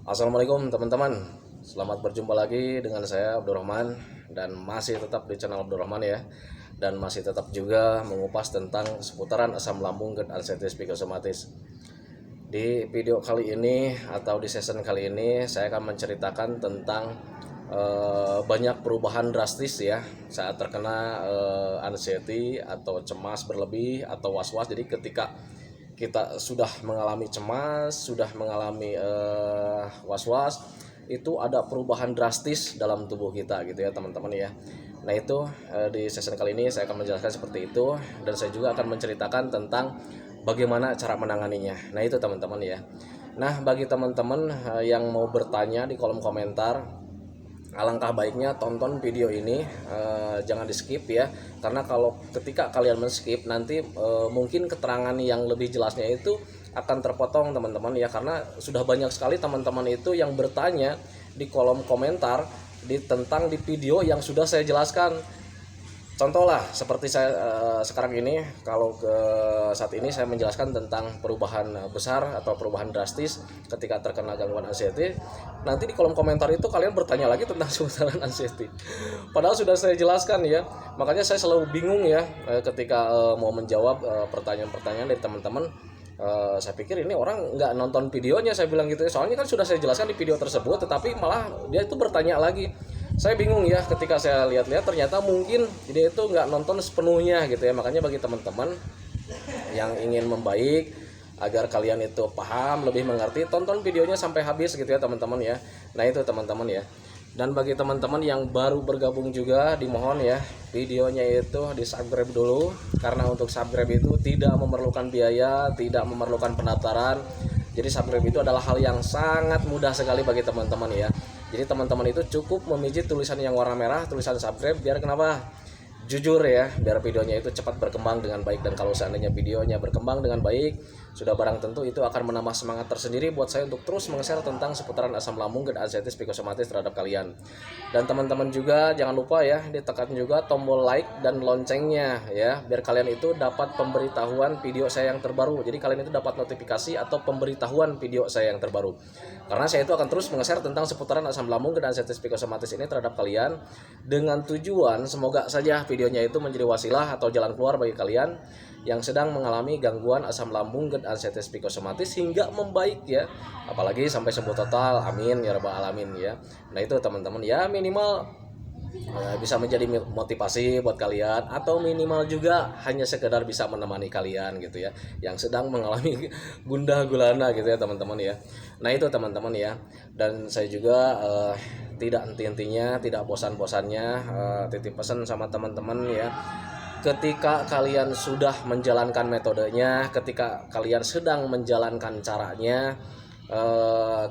Assalamualaikum teman-teman. Selamat berjumpa lagi dengan saya Abdurrahman dan masih tetap di channel Abdurrahman ya. Dan masih tetap juga mengupas tentang seputaran asam lambung dan artritis psikosomatis. Di video kali ini atau di season kali ini saya akan menceritakan tentang banyak perubahan drastis ya saat terkena anxiety atau cemas berlebih atau was-was. Jadi ketika kita sudah mengalami cemas, sudah mengalami was-was, itu ada perubahan drastis dalam tubuh kita gitu ya teman-teman ya. Nah itu di sesi kali ini saya akan menjelaskan seperti itu, dan saya juga akan menceritakan tentang bagaimana cara menanganinya. Nah itu teman-teman ya. Nah bagi teman-teman yang mau bertanya di kolom komentar, alangkah baiknya tonton video ini, jangan di skip ya, karena kalau ketika kalian men-skip nanti mungkin keterangan yang lebih jelasnya itu akan terpotong teman-teman ya, karena sudah banyak sekali teman-teman itu yang bertanya di kolom komentar tentang di video yang sudah saya jelaskan. Contoh lah seperti saya sekarang ini, kalau saat ini saya menjelaskan tentang perubahan besar atau perubahan drastis ketika terkena gangguan anxiety. Nanti di kolom komentar itu kalian bertanya lagi tentang seputaran anxiety. Padahal sudah saya jelaskan ya. Makanya saya selalu bingung ya ketika mau menjawab pertanyaan-pertanyaan dari teman-teman. Saya pikir ini orang nggak nonton videonya, saya bilang gitu ya. Soalnya kan sudah saya jelaskan di video tersebut, tetapi malah dia itu bertanya lagi. Saya bingung ya ketika saya lihat-lihat, ternyata mungkin dia itu nggak nonton sepenuhnya gitu ya. Makanya bagi teman-teman yang ingin membaik, agar kalian itu paham, lebih mengerti, tonton videonya sampai habis gitu ya teman-teman ya. Nah itu teman-teman ya. Dan bagi teman-teman yang baru bergabung juga, dimohon ya videonya itu di subscribe dulu, karena untuk subscribe itu tidak memerlukan biaya, tidak memerlukan pendaftaran. Jadi subscribe itu adalah hal yang sangat mudah sekali bagi teman-teman ya. Jadi teman-teman itu cukup memijit tulisan yang warna merah, tulisan subscribe, biar kenapa? Jujur ya, biar videonya itu cepat berkembang dengan baik. Dan kalau seandainya videonya berkembang dengan baik, sudah barang tentu itu akan menambah semangat tersendiri buat saya untuk terus meng-share tentang seputaran asam lambung dan artritis psikosomatis terhadap kalian. Dan teman-teman juga jangan lupa ya, ditekan juga tombol like dan loncengnya ya, biar kalian itu dapat pemberitahuan video saya yang terbaru. Jadi kalian itu dapat notifikasi atau pemberitahuan video saya yang terbaru. Karena saya itu akan terus meng-share tentang seputaran asam lambung dan artritis psikosomatis ini terhadap kalian, dengan tujuan semoga saja videonya itu menjadi wasilah atau jalan keluar bagi kalian yang sedang mengalami gangguan asam lambung dan artritis psikosomatis hingga membaik ya, apalagi sampai sembuh total, amin ya rabbal alamin ya. Nah itu teman-teman ya, minimal bisa menjadi motivasi buat kalian, atau minimal juga hanya sekedar bisa menemani kalian gitu ya yang sedang mengalami gundah gulana gitu ya teman-teman ya. Nah itu teman-teman ya. Dan saya juga tidak henti-hentinya, tidak bosan-bosannya titip pesan sama teman-teman ya. Ketika kalian sudah menjalankan metodenya, ketika kalian sedang menjalankan caranya,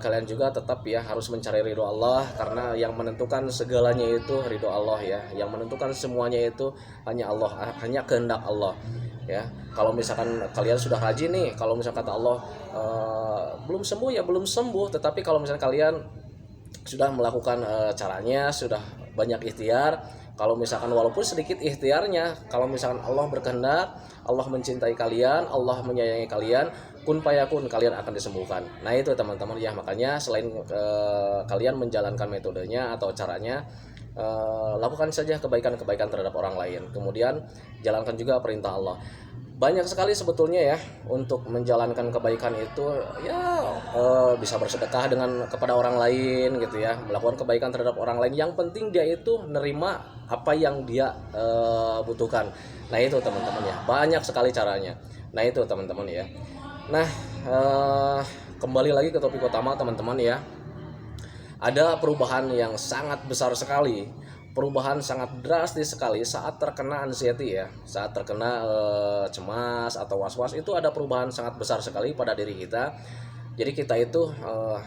kalian juga tetap ya harus mencari ridho Allah, karena yang menentukan segalanya itu ridho Allah ya. Yang menentukan semuanya itu hanya Allah, hanya kehendak Allah ya. Kalau misalkan kalian sudah rajin nih, kalau misalkan kata Allah belum sembuh ya belum sembuh, tetapi kalau misalkan kalian sudah melakukan caranya, sudah banyak ikhtiar, kalau misalkan walaupun sedikit ikhtiarnya, kalau misalkan Allah berkehendak, Allah mencintai kalian, Allah menyayangi kalian, kun fayakun, kalian akan disembuhkan. Nah itu teman-teman ya, makanya selain kalian menjalankan metodenya atau caranya, lakukan saja kebaikan-kebaikan terhadap orang lain. Kemudian jalankan juga perintah Allah. Banyak sekali sebetulnya ya untuk menjalankan kebaikan itu ya, bisa bersedekah dengan kepada orang lain gitu ya, melakukan kebaikan terhadap orang lain. Yang penting dia itu nerima apa yang dia butuhkan. Nah itu teman-teman ya, banyak sekali caranya. Nah itu teman-teman ya. Nah kembali lagi ke topik utama teman-teman ya. Ada perubahan yang sangat besar sekali, perubahan sangat drastis sekali saat terkena anxiety ya, saat terkena cemas atau was-was, itu ada perubahan sangat besar sekali pada diri kita. Jadi kita itu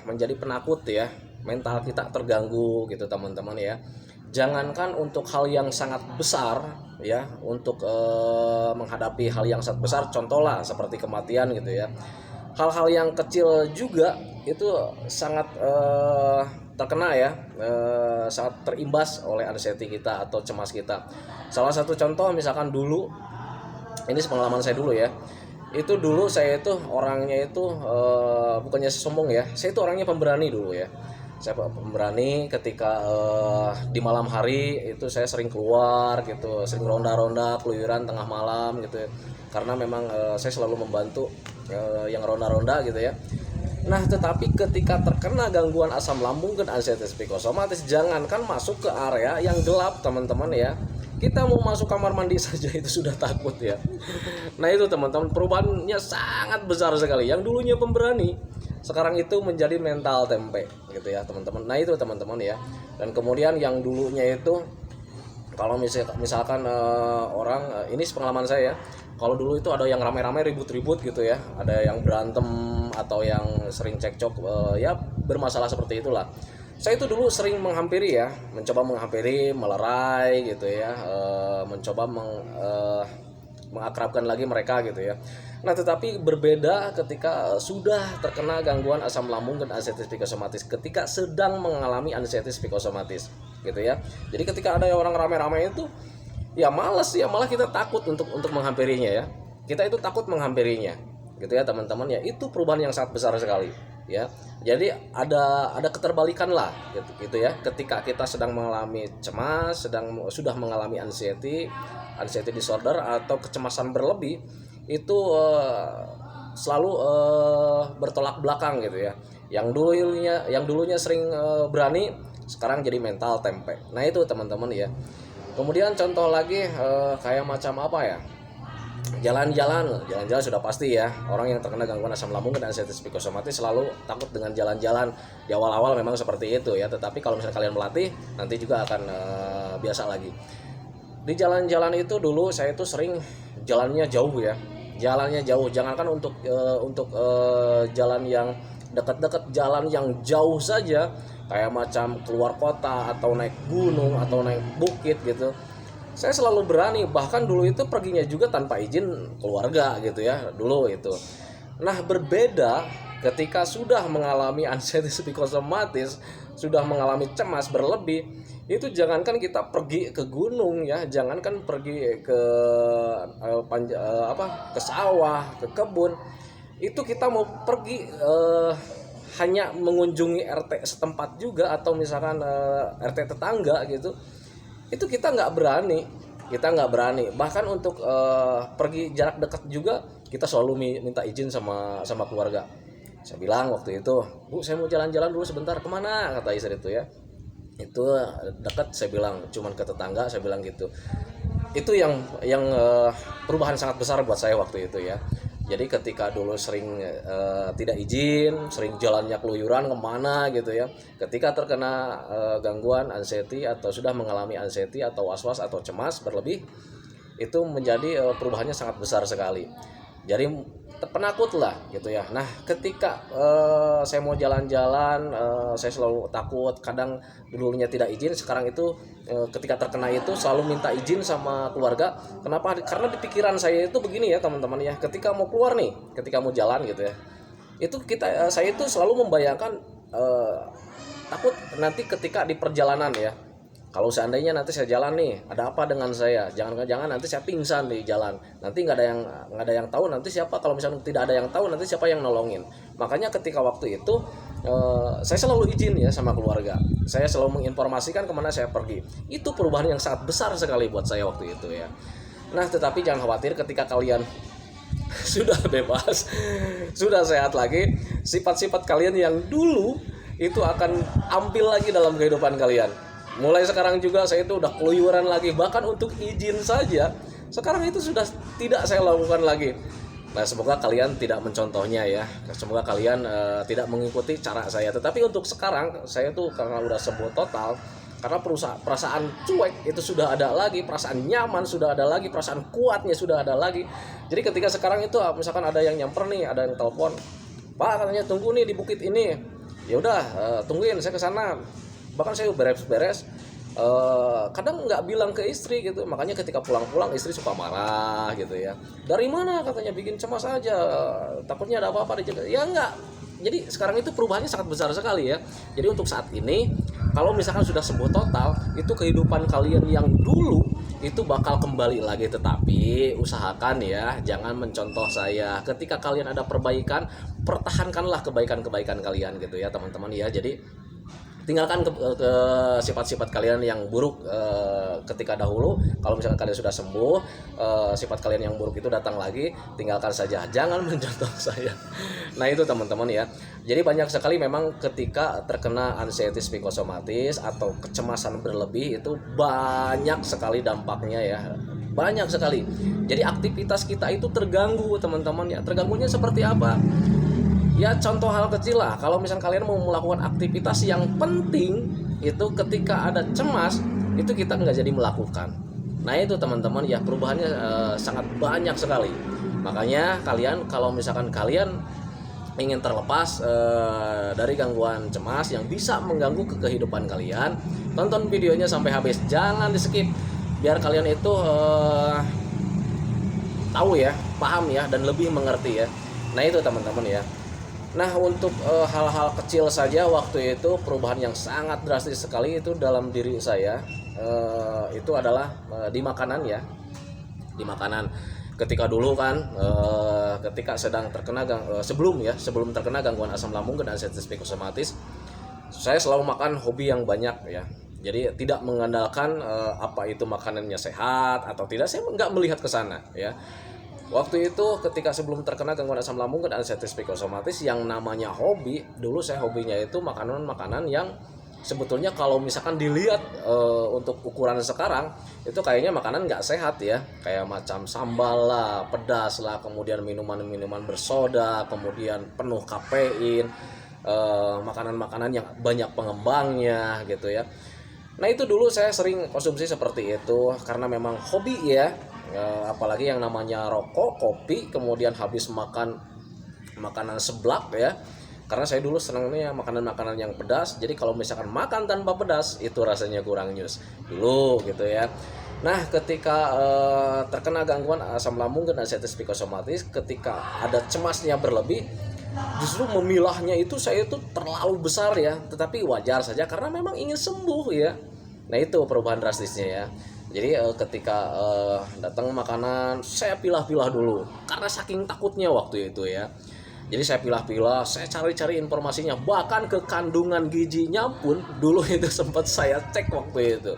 menjadi penakut ya, mental kita terganggu gitu teman-teman ya. Jangankan untuk hal yang sangat besar ya, untuk menghadapi hal yang sangat besar, contoh lah seperti kematian gitu ya. Hal-hal yang kecil juga itu sangat terkena ya, sangat terimbas oleh anxiety kita atau cemas kita. Salah satu contoh misalkan dulu, ini pengalaman saya dulu ya. itu dulu saya itu orangnya itu bukannya sombong ya, saya itu orangnya pemberani dulu ya. Saya pemberani ketika di malam hari itu saya sering keluar gitu, sering ronda-ronda keluyuran tengah malam gitu ya. Karena memang saya selalu membantu yang ronda-ronda gitu ya. Nah, tetapi ketika terkena gangguan asam lambung dan anxiety psikosomatis, jangankan masuk ke area yang gelap, teman-teman ya. Kita mau masuk kamar mandi saja itu sudah takut ya. Nah, itu teman-teman, perubahannya sangat besar sekali. Yang dulunya pemberani, sekarang itu menjadi mental tempe gitu ya, teman-teman. Nah, itu teman-teman ya. Dan kemudian yang dulunya itu kalau misalkan orang ini pengalaman saya ya. Kalau dulu itu ada yang ramai-ramai ribut-ribut gitu ya, ada yang berantem atau yang sering cekcok, ya bermasalah seperti itulah. Saya itu dulu sering menghampiri ya, mencoba menghampiri, melerai gitu ya, mencoba mengakrabkan lagi mereka gitu ya. Nah, tetapi berbeda ketika sudah terkena gangguan asam lambung dan anxiety psikosomatis, ketika sedang mengalami anxiety psikosomatis gitu ya. Jadi ketika ada orang ramai-ramai itu ya malas ya, malah kita takut untuk menghampirinya ya. Kita itu takut menghampirinya gitu ya, teman-teman ya. Itu perubahan yang sangat besar sekali ya. Jadi ada keterbalikan lah gitu ya. Ketika kita sedang mengalami cemas, sudah mengalami anxiety disorder atau kecemasan berlebih, itu selalu bertolak belakang gitu ya. Yang dulunya sering berani, sekarang jadi mental tempe. Nah, itu teman-teman ya. Kemudian contoh lagi kayak macam apa ya? Jalan-jalan sudah pasti ya. Orang yang terkena gangguan asam lambung dan anxiety psikosomatis selalu takut dengan jalan-jalan. Di awal-awal memang seperti itu ya, tetapi kalau misalnya kalian melatih, nanti juga akan biasa lagi. Di jalan-jalan itu dulu saya itu sering jalannya jauh ya. Jalannya jauh, jangankan untuk jalan yang dekat-dekat, jalan yang jauh saja, kayak macam keluar kota atau naik gunung atau naik bukit gitu, saya selalu berani. Bahkan dulu itu perginya juga tanpa izin keluarga gitu ya dulu itu. Nah, berbeda ketika sudah mengalami anxiety psikosomatis, sudah mengalami cemas berlebih, itu jangankan kita pergi ke gunung ya, jangankan pergi ke ke sawah, ke kebun, itu kita mau pergi hanya mengunjungi RT setempat juga atau misalkan RT tetangga gitu, itu kita nggak berani. Bahkan untuk pergi jarak dekat juga kita selalu minta izin sama keluarga. Saya bilang waktu itu, Bu, saya mau jalan-jalan dulu sebentar. Kemana? Kata istri itu ya. Itu dekat, saya bilang cuman ke tetangga, saya bilang gitu. Itu yang perubahan sangat besar buat saya waktu itu ya. Jadi ketika dulu sering tidak izin, sering jalannya keluyuran kemana gitu ya. Ketika terkena gangguan anxiety atau sudah mengalami anxiety atau was-was atau cemas berlebih, itu menjadi perubahannya sangat besar sekali. Jadi penakut lah gitu ya. Nah, ketika saya mau jalan-jalan, saya selalu takut. Kadang dulunya tidak izin, sekarang itu ketika terkena itu selalu minta izin sama keluarga. Kenapa? Karena di pikiran saya itu begini ya teman-teman ya. Ketika mau keluar nih, ketika mau jalan gitu ya, itu saya itu selalu membayangkan takut nanti ketika di perjalanan ya. Kalau seandainya nanti saya jalan nih, ada apa dengan saya? Jangan nanti saya pingsan di jalan. Nanti nggak ada yang tahu. Nanti siapa? Kalau misalnya tidak ada yang tahu, nanti siapa yang nolongin? Makanya ketika waktu itu saya selalu izin ya sama keluarga. Saya selalu menginformasikan kemana saya pergi. Itu perubahan yang sangat besar sekali buat saya waktu itu ya. Nah, tetapi jangan khawatir ketika kalian sudah bebas, sudah sehat lagi, sifat-sifat kalian yang dulu itu akan ambil lagi dalam kehidupan kalian. Mulai sekarang juga saya itu udah keluyuran lagi, bahkan untuk izin saja sekarang itu sudah tidak saya lakukan lagi. Nah, semoga kalian tidak mencontohnya ya, semoga kalian tidak mengikuti cara saya. Tetapi untuk sekarang saya tuh karena udah sembuh total, karena perasaan cuek itu sudah ada lagi, perasaan nyaman sudah ada lagi, perasaan kuatnya sudah ada lagi. Jadi ketika sekarang itu misalkan ada yang nyamper nih, ada yang telepon, Pak katanya tunggu nih di bukit ini, ya udah tungguin saya ke sana. Bahkan saya beres-beres, kadang nggak bilang ke istri gitu. Makanya ketika pulang-pulang istri suka marah gitu ya. Dari mana katanya, bikin cemas aja, takutnya ada apa-apa dijaga. Ya enggak. Jadi sekarang itu perubahannya sangat besar sekali ya. Jadi untuk saat ini kalau misalkan sudah sembuh total, itu kehidupan kalian yang dulu itu bakal kembali lagi. Tetapi usahakan ya, jangan mencontoh saya. Ketika kalian ada perbaikan, pertahankanlah kebaikan-kebaikan kalian gitu ya teman-teman ya. Jadi tinggalkan ke sifat-sifat kalian yang buruk ketika dahulu. Kalau misalkan kalian sudah sembuh, sifat kalian yang buruk itu datang lagi, tinggalkan saja, jangan mencontoh saya. Nah itu teman-teman ya. Jadi banyak sekali memang ketika terkena anxiety psikosomatis atau kecemasan berlebih itu banyak sekali dampaknya ya, banyak sekali. Jadi aktivitas kita itu terganggu teman-teman ya. Terganggunya seperti apa? Ya contoh hal kecil lah, kalau misalnya kalian mau melakukan aktivitas yang penting, itu ketika ada cemas, itu kita nggak jadi melakukan. Nah itu teman-teman ya, perubahannya sangat banyak sekali. Makanya kalian kalau misalkan kalian ingin terlepas dari gangguan cemas yang bisa mengganggu ke kehidupan kalian, tonton videonya sampai habis, jangan di skip, biar kalian itu tahu ya, paham ya, dan lebih mengerti ya. Nah itu teman-teman ya. Nah untuk hal-hal kecil saja waktu itu perubahan yang sangat drastis sekali itu dalam diri saya, itu adalah di makanan ya, di makanan. Ketika dulu kan ketika sedang terkena sebelum terkena gangguan asam lambung dan anxiety psikosomatis, saya selalu makan hobi yang banyak ya. Jadi tidak mengandalkan apa itu makanannya sehat atau tidak, saya nggak melihat ke sana ya. Waktu itu ketika sebelum terkena gangguan asam lambung dan anxiety psikosomatis, yang namanya hobi, dulu saya hobinya itu makanan-makanan yang sebetulnya kalau misalkan dilihat untuk ukuran sekarang itu kayaknya makanan nggak sehat ya, kayak macam sambal lah, pedas lah, kemudian minuman-minuman bersoda, kemudian penuh kafein, makanan-makanan yang banyak pengembangnya gitu ya. Nah itu dulu saya sering konsumsi seperti itu karena memang hobi ya. Apalagi yang namanya rokok, kopi, kemudian habis makan makanan seblak ya. Karena saya dulu senangnya makanan-makanan yang pedas. Jadi kalau misalkan makan tanpa pedas itu rasanya kurang nyus dulu gitu ya. Nah ketika terkena gangguan asam lambung dan anxiety psikosomatis, ketika ada cemasnya berlebih, justru memilahnya itu saya itu terlalu besar ya. Tetapi wajar saja karena memang ingin sembuh ya. Nah itu perubahan drastisnya ya. Jadi ketika datang makanan, saya pilah-pilah dulu karena saking takutnya waktu itu ya. Jadi saya pilah-pilah, saya cari-cari informasinya, bahkan ke kandungan gizinya pun dulu itu sempat saya cek waktu itu.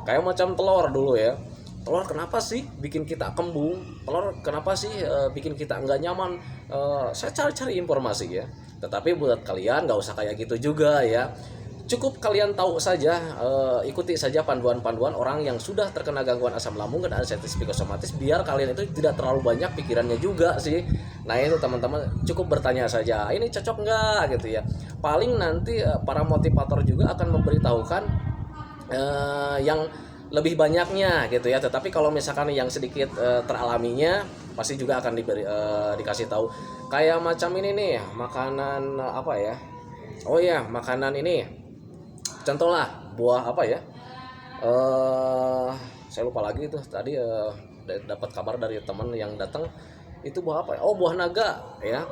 Kayak macam telur dulu ya. Telur kenapa sih bikin kita kembung? Telur kenapa sih bikin kita nggak nyaman? Saya cari-cari informasi ya. Tetapi buat kalian nggak usah kayak gitu juga ya. Cukup kalian tahu saja, ikuti saja panduan-panduan orang yang sudah terkena gangguan asam lambung dan anxiety psikosomatis, biar kalian itu tidak terlalu banyak pikirannya juga sih. Nah itu teman-teman, cukup bertanya saja, ini cocok nggak gitu ya. Paling nanti para motivator juga akan memberitahukan yang lebih banyaknya gitu ya. Tetapi kalau misalkan yang sedikit teralaminya pasti juga akan dikasih tahu. Kayak macam ini nih, makanan apa ya? Oh ya, makanan ini. Contoh lah buah apa ya? Saya lupa lagi tuh tadi dapat kabar dari teman yang datang, itu buah apa ya? Oh, buah naga ya.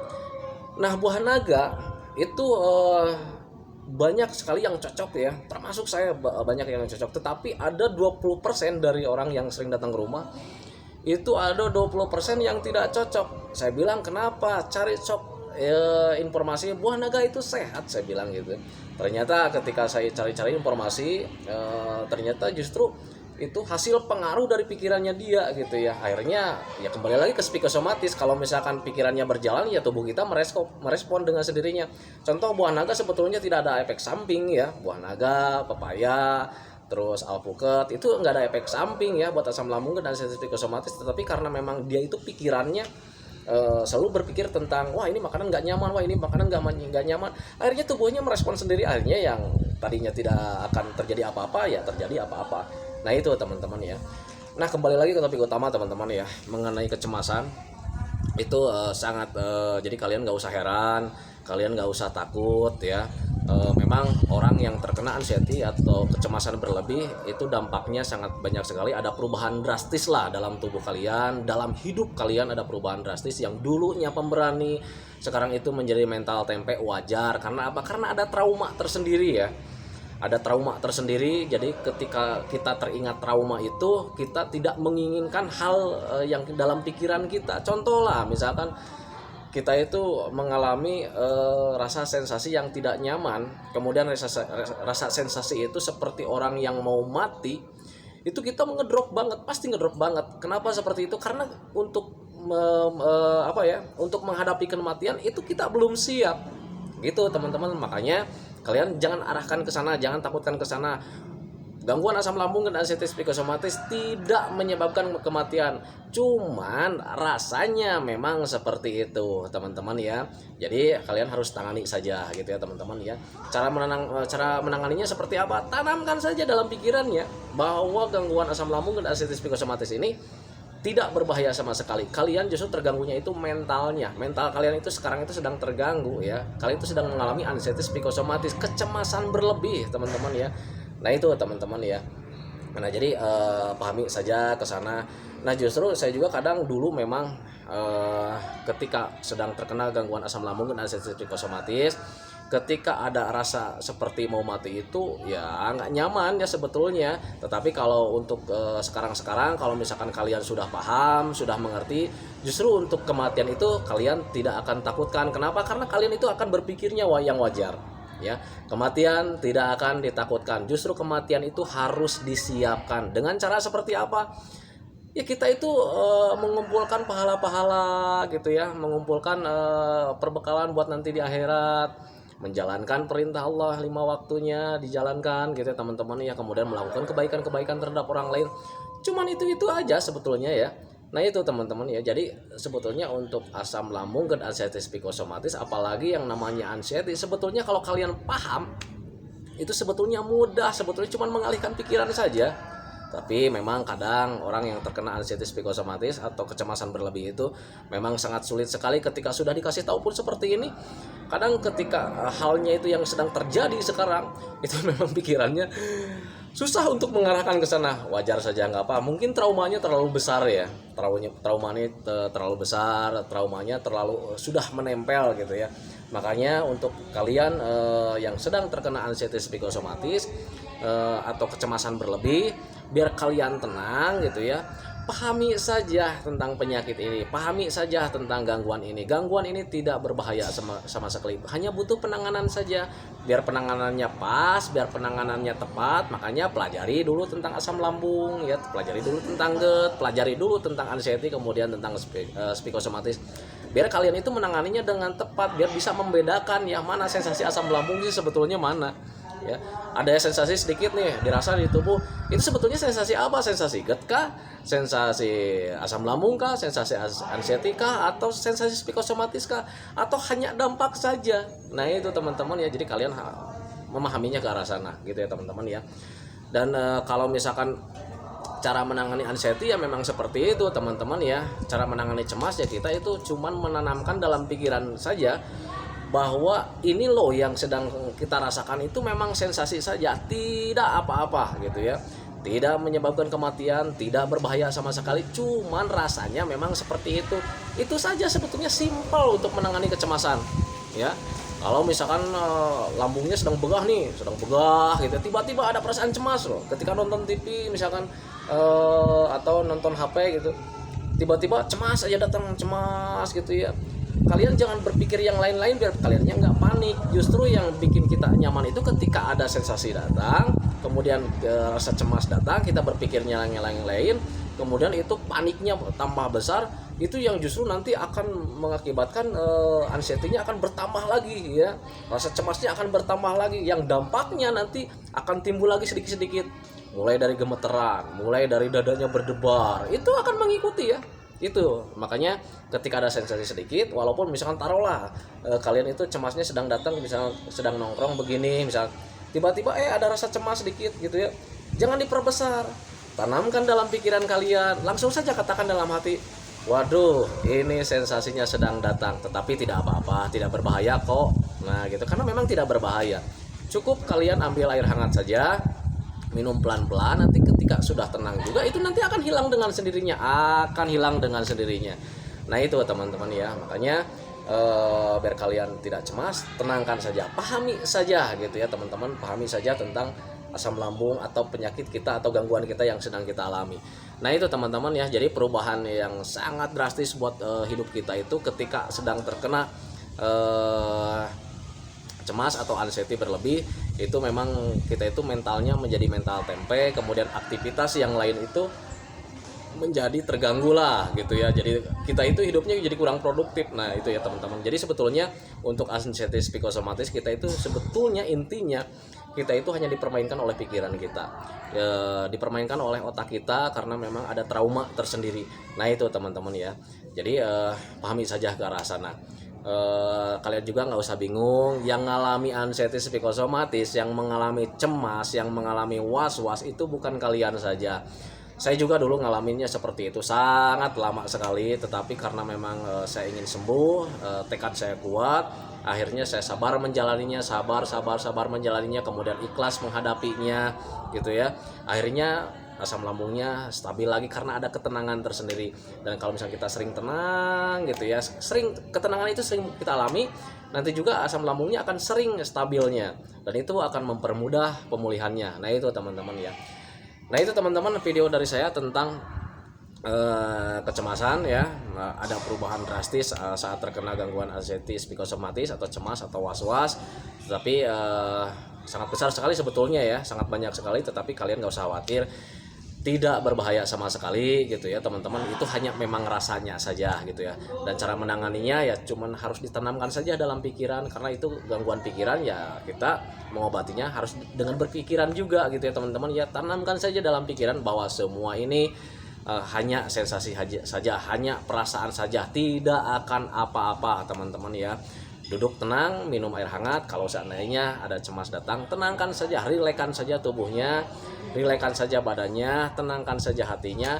Nah, buah naga itu banyak sekali yang cocok ya. Termasuk saya banyak yang cocok, tetapi ada 20% dari orang yang sering datang ke rumah itu ada 20% yang tidak cocok. Saya bilang, "Kenapa? Cari informasi buah naga itu sehat," saya bilang gitu. Ternyata ketika saya cari-cari informasi, ternyata justru itu hasil pengaruh dari pikirannya dia gitu ya. Akhirnya ya kembali lagi ke psikosomatis. Kalau misalkan pikirannya berjalan ya tubuh kita merespon dengan sendirinya. Contoh buah naga sebetulnya tidak ada efek samping ya. Buah naga, pepaya, terus alpukat itu enggak ada efek samping ya buat asam lambung dan anxiety psikosomatis. Tetapi karena memang dia itu pikirannya selalu berpikir tentang wah ini makanan nggak nyaman, wah ini makanan nggak nyaman, akhirnya tubuhnya merespon sendiri, akhirnya yang tadinya tidak akan terjadi apa-apa ya terjadi apa-apa. Nah itu teman-teman ya. Nah kembali lagi ke topik utama teman-teman ya, mengenai kecemasan itu sangat jadi kalian nggak usah heran, kalian nggak usah takut ya. Memang orang yang terkena anxiety atau kecemasan berlebih itu dampaknya sangat banyak sekali, ada perubahan drastis lah dalam tubuh kalian, dalam hidup kalian ada perubahan drastis. Yang dulunya pemberani sekarang itu menjadi mental tempe, wajar. Karena apa? Karena ada trauma tersendiri ya, ada trauma tersendiri. Jadi ketika kita teringat trauma itu, kita tidak menginginkan hal yang dalam pikiran kita. Contoh lah, misalkan kita itu mengalami rasa sensasi yang tidak nyaman, kemudian rasa sensasi itu seperti orang yang mau mati, itu kita ngedrop banget, pasti ngedrop banget. Kenapa seperti itu? Karena untuk untuk menghadapi kematian itu kita belum siap, gitu teman-teman. Makanya kalian jangan arahkan ke sana, jangan takutkan ke sana. Gangguan asam lambung dan anxiety psikosomatis tidak menyebabkan kematian, cuman rasanya memang seperti itu teman-teman ya. Jadi kalian harus tangani saja gitu ya teman-teman ya. Cara menanganinya seperti apa? Tanamkan saja dalam pikirannya bahwa gangguan asam lambung dan anxiety psikosomatis ini tidak berbahaya sama sekali. Kalian justru terganggunya itu mentalnya. Mental kalian itu sekarang itu sedang terganggu ya. Kalian itu sedang mengalami anxiety psikosomatis, kecemasan berlebih teman-teman ya. Nah itu teman-teman ya. Nah jadi pahami saja ke sana. Nah justru saya juga kadang dulu memang ketika sedang terkena gangguan asam lambung dan anxiety psikosomatis, ketika ada rasa seperti mau mati itu ya nggak nyaman ya sebetulnya. Tetapi kalau untuk sekarang kalau misalkan kalian sudah paham, sudah mengerti, justru untuk kematian itu kalian tidak akan takutkan. Kenapa? Karena kalian itu akan berpikirnya yang wajar ya. Kematian tidak akan ditakutkan, justru kematian itu harus disiapkan. Dengan cara seperti apa? Ya kita itu mengumpulkan pahala-pahala gitu ya, mengumpulkan perbekalan buat nanti di akhirat, menjalankan perintah Allah 5 waktunya dijalankan gitu ya teman-teman ya, kemudian melakukan kebaikan-kebaikan terhadap orang lain. Cuman itu aja sebetulnya ya. Nah itu teman-teman ya. Jadi sebetulnya untuk asam lambung dan anxiety psikosomatis, apalagi yang namanya anxiety, sebetulnya kalau kalian paham itu sebetulnya mudah, sebetulnya cuma mengalihkan pikiran saja. Tapi memang kadang orang yang terkena anxiety psikosomatis atau kecemasan berlebih itu memang sangat sulit sekali ketika sudah dikasih tahu pun seperti ini. Kadang ketika halnya itu yang sedang terjadi sekarang, itu memang pikirannya susah untuk mengarahkan ke sana. Wajar saja, nggak apa. Mungkin traumanya terlalu besar ya. Traumanya terlalu besar, traumanya terlalu sudah menempel gitu ya. Makanya untuk kalian yang sedang terkena anxiety psikosomatis atau kecemasan berlebih, biar kalian tenang gitu ya. Pahami saja tentang penyakit ini, pahami saja tentang gangguan ini. Gangguan ini tidak berbahaya sama sekali, hanya butuh penanganan saja. Biar penanganannya pas, biar penanganannya tepat, makanya pelajari dulu tentang asam lambung ya, pelajari dulu tentang GERD, pelajari dulu tentang anxiety, kemudian tentang psikosomatis. Biar kalian itu menanganinya dengan tepat, biar bisa membedakan ya mana sensasi asam lambung sih sebetulnya mana. Ya, ada sensasi sedikit nih dirasa di tubuh, itu sebetulnya sensasi apa? Sensasi GERD kah? Sensasi asam lambung kah? Sensasi anxiety kah? Atau sensasi psikosomatis kah? Atau hanya dampak saja? Nah itu teman-teman ya, jadi kalian memahaminya ke arah sana gitu ya teman-teman ya. Dan kalau misalkan cara menangani anxiety ya memang seperti itu teman-teman ya. Cara menangani cemas ya kita itu cuman menanamkan dalam pikiran saja bahwa ini loh yang sedang kita rasakan itu memang sensasi saja, tidak apa-apa gitu ya, tidak menyebabkan kematian, tidak berbahaya sama sekali, cuman rasanya memang seperti itu saja. Sebetulnya simpel untuk menangani kecemasan ya. Kalau misalkan lambungnya sedang begah gitu, tiba-tiba ada perasaan cemas loh ketika nonton TV misalkan atau nonton HP gitu, tiba-tiba cemas aja datang, cemas gitu ya. Kalian jangan berpikir yang lain-lain biar kaliannya nggak panik. Justru yang bikin kita nyaman itu ketika ada sensasi datang, kemudian rasa cemas datang, kita berpikirnya yang lain-lain, kemudian itu paniknya tambah besar, itu yang justru nanti akan mengakibatkan anxiety-nya akan bertambah lagi ya. Rasa cemasnya akan bertambah lagi, yang dampaknya nanti akan timbul lagi sedikit-sedikit. Mulai dari gemeteran, mulai dari dadanya berdebar, itu akan mengikuti ya. Itu makanya ketika ada sensasi sedikit, walaupun misalkan taruhlah kalian itu cemasnya sedang datang, misalnya sedang nongkrong begini, misal tiba-tiba ada rasa cemas sedikit gitu ya, jangan diperbesar, tanamkan dalam pikiran kalian, langsung saja katakan dalam hati, waduh ini sensasinya sedang datang, tetapi tidak apa-apa, tidak berbahaya kok. Nah gitu, karena memang tidak berbahaya, cukup kalian ambil air hangat saja, minum pelan-pelan, nanti ketika sudah tenang juga itu nanti akan hilang dengan sendirinya, Nah itu teman-teman ya. Makanya biar kalian tidak cemas, tenangkan saja, pahami saja gitu ya teman-teman, pahami saja tentang asam lambung atau penyakit kita atau gangguan kita yang sedang kita alami. Nah itu teman-teman ya, jadi perubahan yang sangat drastis buat hidup kita itu ketika sedang terkena cemas atau anxiety berlebih, itu memang kita itu mentalnya menjadi mental tempe, kemudian aktivitas yang lain itu menjadi terganggu lah gitu ya. Jadi kita itu hidupnya jadi kurang produktif. Nah itu ya teman-teman, jadi sebetulnya untuk anxiety psikosomatis kita itu sebetulnya intinya kita itu hanya dipermainkan oleh pikiran kita, dipermainkan oleh otak kita karena memang ada trauma tersendiri. Nah itu teman-teman ya, jadi pahami saja ke arah sana. Kalian juga nggak usah bingung, yang mengalami anxiety psikosomatis, yang mengalami cemas, yang mengalami was-was itu bukan kalian saja. Saya juga dulu ngalaminnya seperti itu, sangat lama sekali, tetapi karena memang saya ingin sembuh, tekad saya kuat, akhirnya saya sabar menjalaninya, sabar menjalaninya, kemudian ikhlas menghadapinya gitu ya. Akhirnya asam lambungnya stabil lagi karena ada ketenangan tersendiri. Dan kalau misalnya kita sering tenang gitu ya, sering ketenangan itu sering kita alami, nanti juga asam lambungnya akan sering stabilnya, dan itu akan mempermudah pemulihannya. Nah itu teman-teman ya. Nah itu teman-teman video dari saya tentang kecemasan ya. Ada perubahan drastis saat terkena gangguan anxiety psikosomatis atau cemas atau was-was, tetapi sangat besar sekali sebetulnya ya, sangat banyak sekali, tetapi kalian gak usah khawatir, tidak berbahaya sama sekali gitu ya teman-teman. Itu hanya memang rasanya saja gitu ya, dan cara menanganinya ya cuman harus ditanamkan saja dalam pikiran, karena itu gangguan pikiran ya, kita mengobatinya harus dengan berpikiran juga gitu ya teman-teman ya. Tanamkan saja dalam pikiran bahwa semua ini hanya sensasi saja, hanya perasaan saja, tidak akan apa-apa teman-teman ya. Duduk tenang, minum air hangat. Kalau seandainya ada cemas datang, tenangkan saja, rilekan saja tubuhnya, rilekan saja badannya, tenangkan saja hatinya.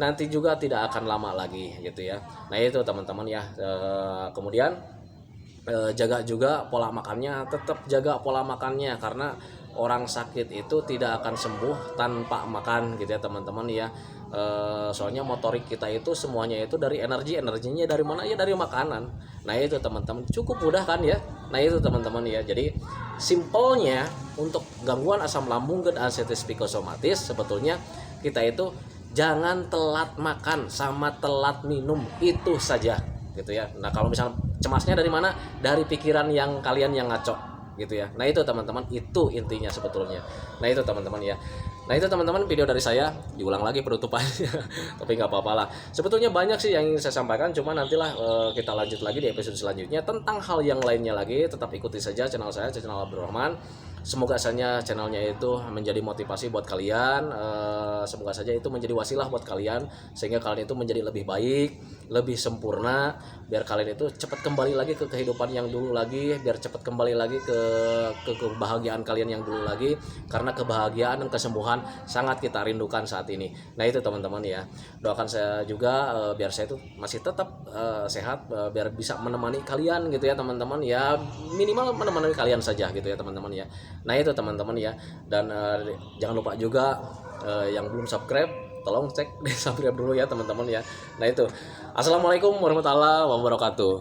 Nanti juga tidak akan lama lagi gitu ya. Nah itu teman-teman ya. Kemudian jaga juga pola makannya, tetap jaga pola makannya, karena orang sakit itu tidak akan sembuh tanpa makan gitu ya teman-teman ya. Soalnya motorik kita itu semuanya itu dari energinya dari mana ya, dari makanan. Nah itu teman-teman, cukup mudah kan ya. Nah itu teman-teman ya, jadi simpelnya untuk gangguan asam lambung dan anxiety psikosomatis sebetulnya kita itu jangan telat makan sama telat minum, itu saja gitu ya. Nah kalau misalnya cemasnya dari mana, dari pikiran yang kalian yang ngaco gitu ya. Nah itu teman-teman, itu intinya sebetulnya. Nah itu teman-teman ya. Nah itu teman-teman video dari saya, diulang lagi penutupannya tapi nggak apa-apa lah. Sebetulnya banyak sih yang ingin saya sampaikan, cuma nantilah kita lanjut lagi di episode selanjutnya tentang hal yang lainnya lagi. Tetap ikuti saja channel saya, channel Abdurrahman. Semoga saja channelnya itu menjadi motivasi buat kalian, semoga saja itu menjadi wasilah buat kalian, sehingga kalian itu menjadi lebih baik, lebih sempurna, biar kalian itu cepat kembali lagi ke kehidupan yang dulu lagi, biar cepat kembali lagi ke kebahagiaan kalian yang dulu lagi, karena kebahagiaan dan kesembuhan sangat kita rindukan saat ini. Nah itu teman-teman ya, doakan saya juga biar saya itu masih tetap sehat, biar bisa menemani kalian gitu ya teman-teman ya, minimal menemani kalian saja gitu ya teman-teman ya. Nah itu teman-teman ya, dan jangan lupa juga yang belum subscribe, tolong cek di subscribe dulu ya teman-teman ya. Nah itu, assalamualaikum warahmatullahi wabarakatuh.